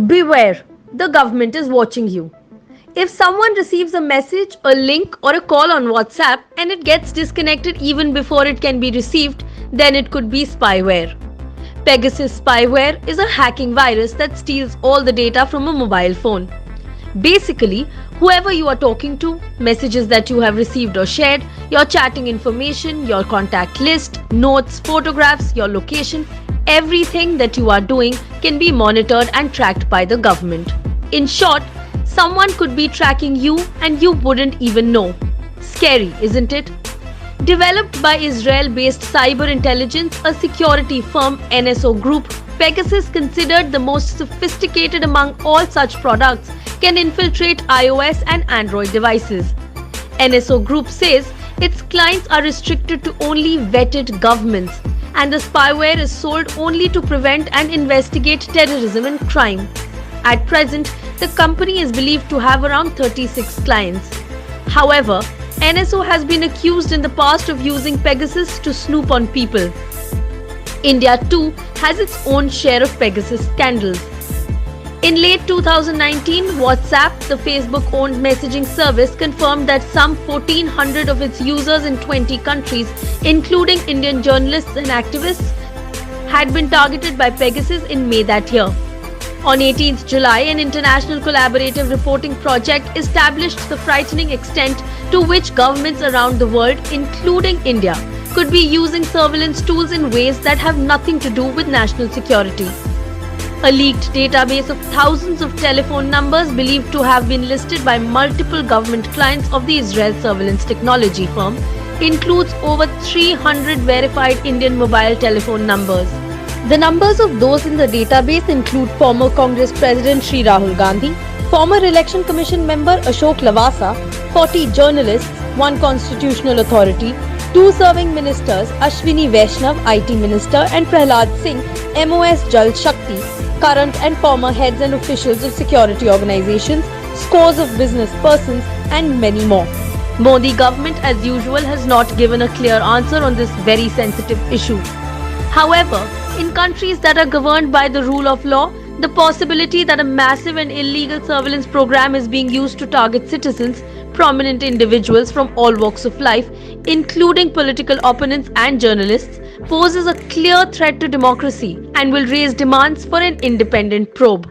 Beware, the government is watching you. If someone receives a message, a link, or a call on WhatsApp and it gets disconnected even before it can be received, then it could be spyware. Pegasus spyware is a hacking virus that steals all the data from a mobile phone. Basically, whoever you are talking to, messages that you have received or shared, your chatting information, your contact list, notes, photographs, your location, everything that you are doing can be monitored and tracked by the government. In short, someone could be tracking you and you wouldn't even know. Scary, isn't it? Developed by Israel-based cyber intelligence, a security firm NSO Group, Pegasus, considered the most sophisticated among all such products, can infiltrate iOS and Android devices. NSO Group says its clients are restricted to only vetted governments, and the spyware is sold only to prevent and investigate terrorism and crime. At present, the company is believed to have around 36 clients. However, NSO has been accused in the past of using Pegasus to snoop on people. India too has its own share of Pegasus scandals. In late 2019, WhatsApp, the Facebook-owned messaging service, confirmed that some 1,400 of its users in 20 countries, including Indian journalists and activists, had been targeted by Pegasus in May that year. On 18th July, an international collaborative reporting project established the frightening extent to which governments around the world, including India, could be using surveillance tools in ways that have nothing to do with national security. A leaked database of thousands of telephone numbers believed to have been listed by multiple government clients of the Israel surveillance technology firm includes over 300 verified Indian mobile telephone numbers. The numbers of those in the database include former Congress President Shri Rahul Gandhi, former Election Commission member Ashok Lavasa, 40 journalists, 1 constitutional authority, 2 serving ministers, Ashwini Vaishnav, IT Minister, and Prahlad Singh, MOS Jal Shakti, current and former heads and officials of security organizations, scores of business persons, and many more. Modi government, as usual, has not given a clear answer on this very sensitive issue. However, in countries that are governed by the rule of law, the possibility that a massive and illegal surveillance program is being used to target citizens, prominent individuals from all walks of life, including political opponents and journalists, poses a clear threat to democracy and will raise demands for an independent probe.